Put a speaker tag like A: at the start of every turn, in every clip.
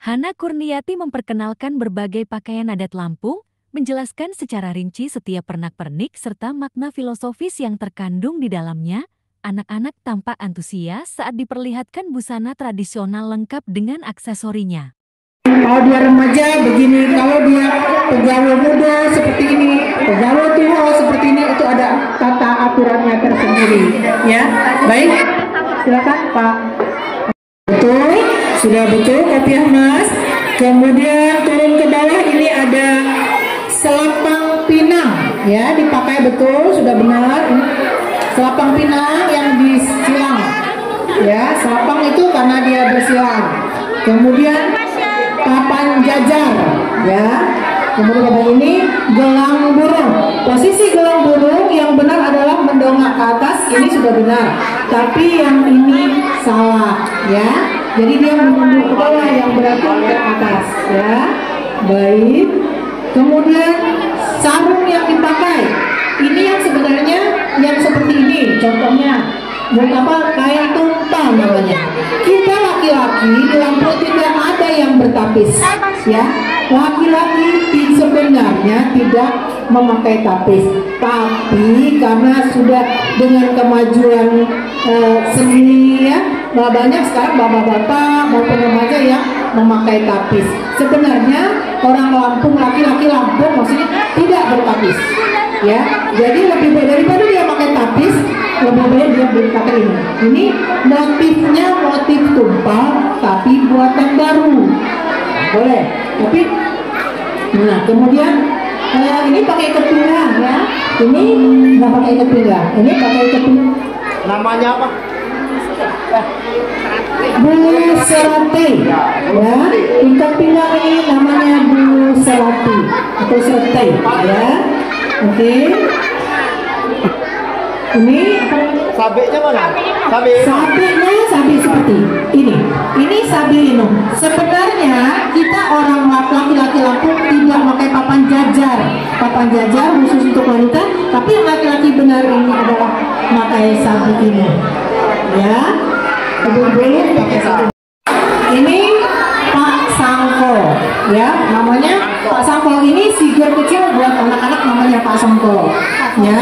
A: Hana Kurniati memperkenalkan berbagai pakaian adat Lampung, menjelaskan secara rinci setiap pernak-pernik serta makna filosofis yang terkandung di dalamnya. Anak-anak tampak antusias saat diperlihatkan busana tradisional lengkap dengan aksesorinya.
B: Kalau dia remaja begini, kalau dia pegawai muda seperti ini, pegawai tua seperti ini, itu ada tata aturannya tersendiri. Ya, baik, silakan Pak. Betul, sudah betul kopiah Mas. Kemudian turun ke bawah ini ada selapang pinang, ya dipakai betul, sudah benar. Selapang pinang yang disilang, ya selapang itu karena dia bersilang. Kemudian papan jajar, ya. Kemudian ini gelang burung. Posisi gelang burung yang benar adalah mendongak ke atas, ini sudah benar. Tapi yang ini salah, ya. Jadi dia menunduk ke bawah, yang berarti ke atas, ya. Baik. Kemudian sarung yang dipakai, ini yang sebenarnya yang seperti ini, contohnya. Betapa kayak tumpah namanya. Kita laki-laki di Lampung tidak ada yang bertapis, ya. Laki-laki sebenarnya tidak memakai tapis, tapi karena sudah dengan kemajuan seni, ya, banyak sekarang bapak-bapak maupun remaja yang memakai tapis. Sebenarnya orang Lampung, laki-laki Lampung maksudnya tidak bertapis, ya. Jadi lebih baik daripada dia pakai tapis, lebih baik dia pakai ini. Ini motifnya motif tumpal, tapi buatan baru, boleh. Tapi, nah kemudian ini pakai ikat pinggang, ya. Ini nggak pakai ikat pinggang, ini pakai ikat pinggang.
C: Namanya apa?
B: Buserati, ya. Ikat pinggang ini namanya buserati atau sertai, ya. Oke. Ini apa?
C: Sabiknya mana?
B: Sabiknya sabik seperti ini. Ini sabik ini. Sebenarnya kita orang laki-laki Lampung tidak pakai papan jajar. Papan jajar khusus untuk wanita, tapi yang laki-laki benar ini adalah pakai sabik ini. Ya. Kemudian pakai sabik. Ini Pak Sangko, ya, namanya Pak Sangko. Ini figur kecil buat anak-anak, namanya Pak Sangko, ya.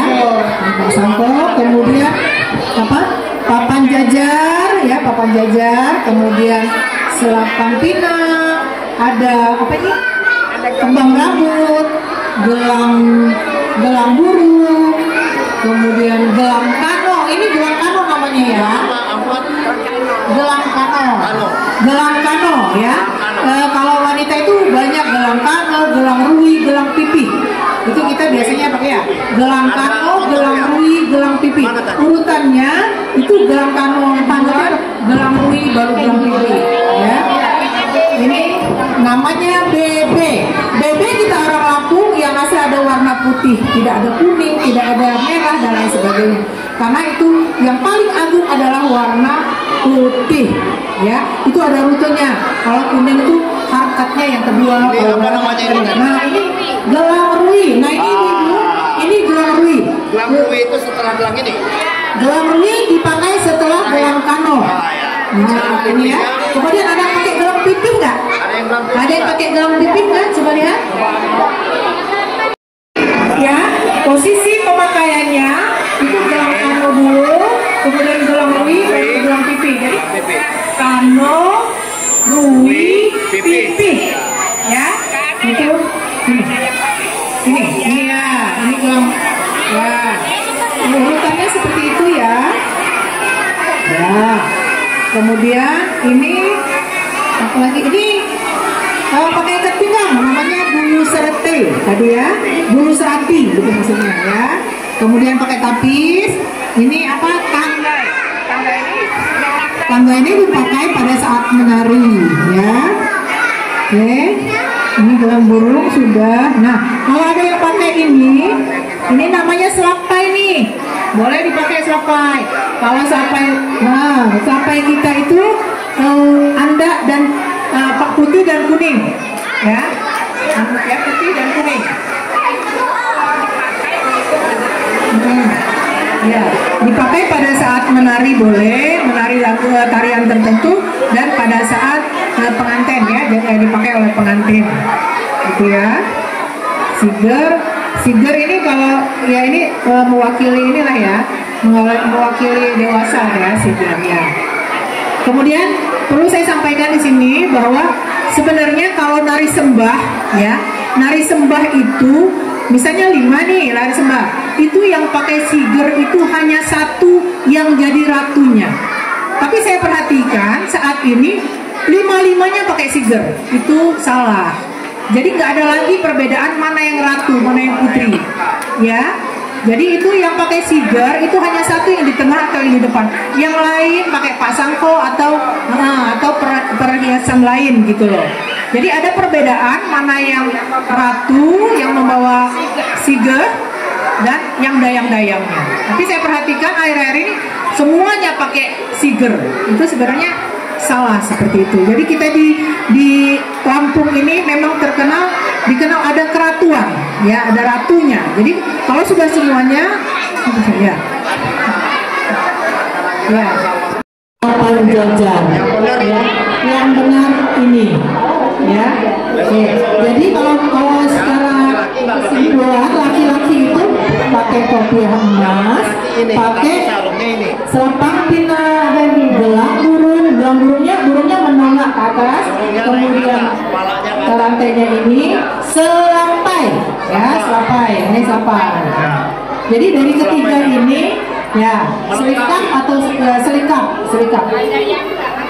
B: Pak Sangko. Kemudian apa? Papan jajar, ya, papan jajar. Kemudian selapang pinang. Ada apa ini? Kembang rambut, gelang burung. Kemudian gelang kano. Ini gelang kano namanya, ya. Gelang kano, ya. Kalau wanita itu banyak gelang kano, gelang rui, gelang pipi. Itu kita biasanya pakai, ya. Gelang kano, gelang rui, gelang pipi. Urutannya itu gelang kano, gelang rui, baru gelang pipi, ya. Ini namanya BB. BB kita orang Lampung yang masih ada warna putih, tidak ada kuning, tidak ada merah dan lain sebagainya. Karena itu yang paling agung adalah warna putih, ya. Itu ada rutenya. Kalau kuning itu harkatnya yang kedua.
C: Ini apa namanya ini?
B: Nah, ini gelang rui. Nah, ini gelang rui.
C: Gelang rui itu setelah gelang ini.
B: Gelang rui dipakai setelah gelang kano. Nah, ini, ya. Kemudian ada yang pakai gelang pipin nggak? Ada yang pakai gelang pipin nggak? Coba lihat. Ya, posisi pemakaiannya itu gelang kano dulu, kemudian gelang rui, baru gelang pipi. Jadi kano, rui, pipi, ya. Itu ini ya, ini gelang, ya. Urutannya seperti itu, ya. Ya. Kemudian ini apa lagi? Ini kalau pakai ikat pinggang namanya bulu serati tadi, ya. Bulu serati gitu maksudnya, ya. Kemudian pakai tapis. Ini apa? Tangga ini dipakai pada saat menari, ya. Oke. Ini gelang burung sudah. Nah, kalau ada yang pakai ini namanya selapai nih. Boleh dipakai selapai. Kalau selapai, nah selapai kita itu andak dan putih dan kuning, ya. Ya, putih dan kuning. Ya, dipakai pada saat menari boleh, menari lagu tarian tertentu, dan pada saat pengantin ya, jadi dipakai oleh pengantin, gitu ya. Siger ini kalau ya ini mewakili inilah ya, mewakili dewasa ya siger ya. Kemudian perlu saya sampaikan di sini bahwa sebenarnya kalau nari sembah ya, nari sembah itu misalnya 5 nih nari sembah, itu yang pakai siger itu hanya 1 yang jadi ratunya. Tapi saya perhatikan saat ini 5-5-nya pakai siger, itu salah. Jadi nggak ada lagi perbedaan mana yang ratu, mana yang putri, ya. Jadi itu yang pakai siger itu hanya 1 yang di tengah atau yang di depan. Yang lain pakai pasangko atau perhiasan lain gitu loh. Jadi ada perbedaan mana yang ratu yang membawa siger dan yang dayang-dayangnya. Tapi saya perhatikan akhir-akhir ini semuanya pakai siger. Itu sebenarnya salah seperti itu. Jadi kita di Lampung ini memang dikenal ada keratuan, ya, ada ratunya. Jadi kalau sudah semuanya, ya, jajar, ya, yang benar ini, ya. Jadi kalau secara kesimpulan laki-laki itu pakai topi emas, pakai selapang pina dan gelang burungnya menolak ke atas, kemudian rantainya ini selapai, ya, ini selapai. Jadi dari ketiga ini ya selikap atau selikap.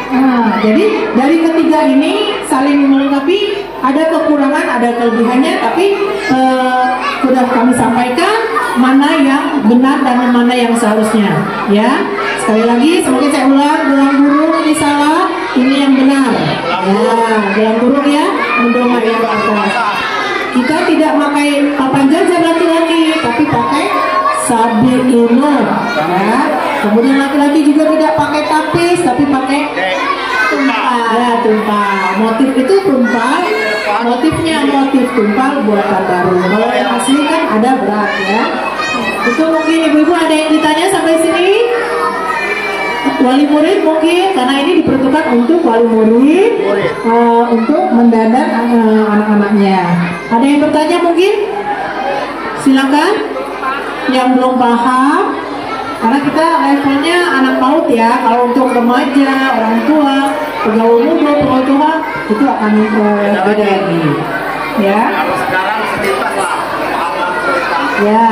B: Nah, jadi dari ketiga ini saling melengkapi, ada kekurangan, ada kelebihannya, tapi sudah kami sampaikan mana yang benar dan mana yang seharusnya, ya. Sekali lagi, semoga saya ulang, gelang burung ini salah, ini yang benar. Ya, gelang burung ya, mendongak yang ke atas. Kita tidak pakai papan jajar laki-laki, tapi pakai sabit ilmu, ya. Kemudian laki-laki juga tidak pakai tapis, tapi pakai tumpal, ya, tumpal. Motif itu tumpal, motifnya motif tumpal buatan baru. Kalau yang asli kan ada berat, ya. Itu mungkin ibu-ibu ada yang ditanya sampai sini? Wali murid mungkin, karena ini diperuntukkan untuk wali murid, untuk mendadak anak-anaknya. Ada yang bertanya mungkin? Silakan. Yang belum paham, karena kita levelnya anak PAUD ya. Kalau untuk remaja, orang tua, pegawai muda, pegawai tua, itu akan beda lagi. Ya.
C: Kalau sekarang sekitar lah.
B: Ya.